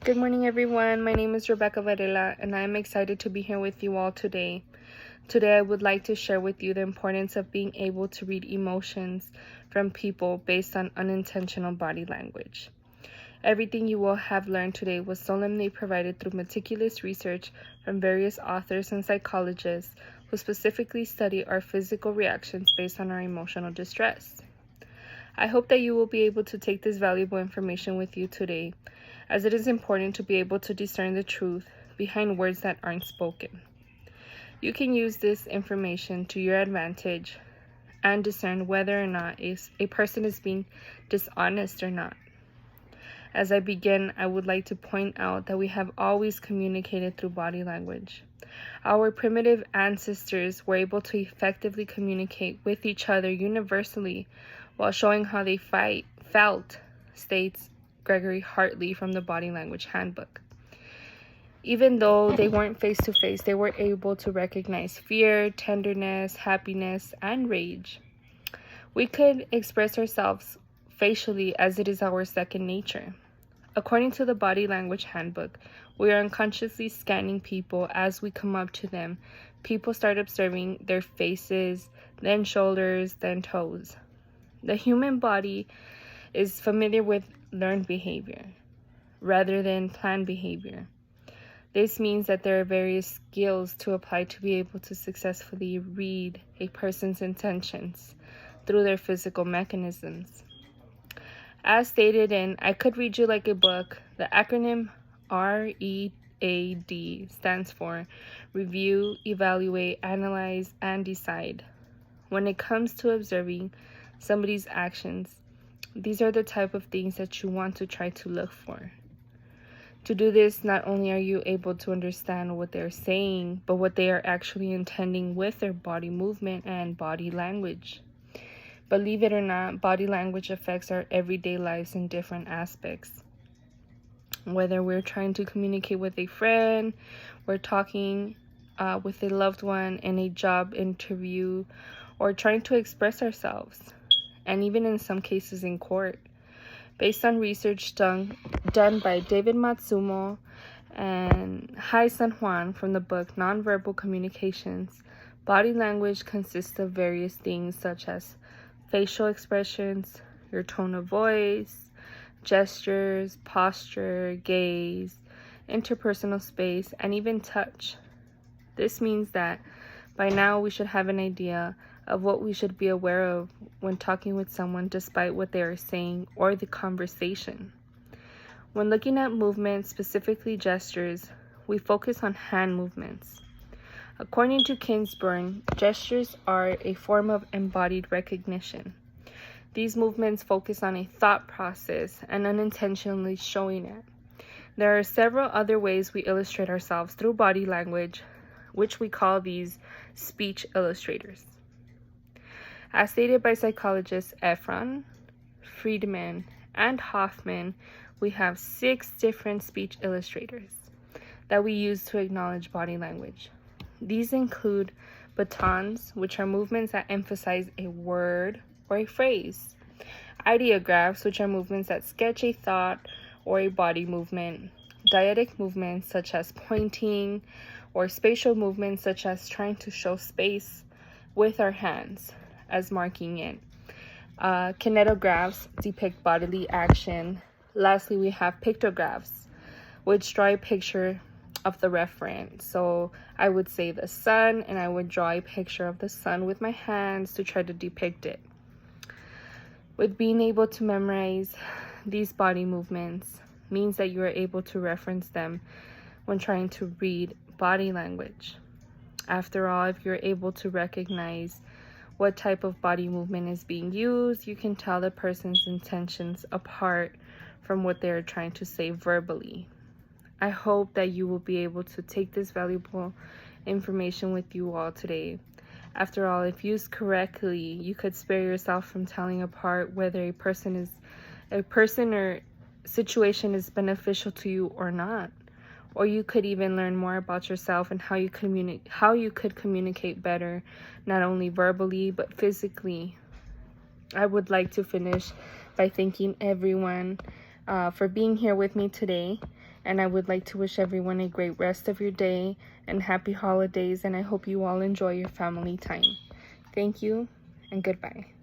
Good morning, everyone. My name is Rebecca Varela, and I am excited to be here with you all today. Today, I would like to share with you the importance of being able to read emotions from people based on unintentional body language. Everything you will have learned today was solemnly provided through meticulous research from various authors and psychologists who specifically study our physical reactions based on our emotional distress. I hope that you will be able to take this valuable information with you today, as it is important to be able to discern the truth behind words that aren't spoken. You can use this information to your advantage and discern whether or not a person is being dishonest or not. As I begin, I would like to point out that we have always communicated through body language. Our primitive ancestors were able to effectively communicate with each other universally while showing how they felt, states Gregory Hartley from the Body Language Handbook. Even though they weren't face-to-face, they were able to recognize fear, tenderness, happiness, and rage. We could express ourselves facially as it is our second nature. According to the Body Language Handbook, we are unconsciously scanning people as we come up to them. People start observing their faces, then shoulders, then toes. The human body is familiar with learned behavior rather than planned behavior. This means that there are various skills to apply to be able to successfully read a person's intentions through their physical mechanisms. As stated in I Could Read You Like a Book, the acronym READ stands for Review, Evaluate, Analyze, and Decide. When it comes to observing somebody's actions, these are the type of things that you want to try to look for. To do this, not only are you able to understand what they're saying, but what they are actually intending with their body movement and body language. Believe it or not, body language affects our everyday lives in different aspects. Whether we're trying to communicate with a friend, we're talking with a loved one in a job interview, or trying to express ourselves, and even in some cases in court. Based on research done by David Matsumo and Hai San Juan from the book Nonverbal Communications, body language consists of various things such as facial expressions, your tone of voice, gestures, posture, gaze, interpersonal space, and even touch. This means that by now we should have an idea of what we should be aware of when talking with someone despite what they are saying or the conversation. When looking at movements, specifically gestures, we focus on hand movements. According to Kinsburn, gestures are a form of embodied recognition. These movements focus on a thought process and unintentionally showing it. There are several other ways we illustrate ourselves through body language, which we call these speech illustrators. As stated by psychologists Efron, Friedman, and Hoffman, we have 6 different speech illustrators that we use to acknowledge body language. These include batons, which are movements that emphasize a word or a phrase, ideographs, which are movements that sketch a thought or a body movement, dyadic movements such as pointing, or spatial movements such as trying to show space with our hands as marking it. Kinetographs depict bodily action. Lastly, we have pictographs, which draw a picture of the reference. So I would say the sun, and I would draw a picture of the sun with my hands to try to depict it. With being able to memorize these body movements means that you are able to reference them when trying to read body language. After all, if you're able to recognize what type of body movement is being used, you can tell the person's intentions apart from what they're trying to say verbally. I hope that you will be able to take this valuable information with you all today. After all, if used correctly, you could spare yourself from telling apart whether a person or situation is beneficial to you or not. Or you could even learn more about yourself and how you could communicate better, not only verbally but physically. I would like to finish by thanking everyone for being here with me today, And I would like to wish everyone a great rest of your day and happy holidays, and I hope you all enjoy your family time. Thank you and goodbye.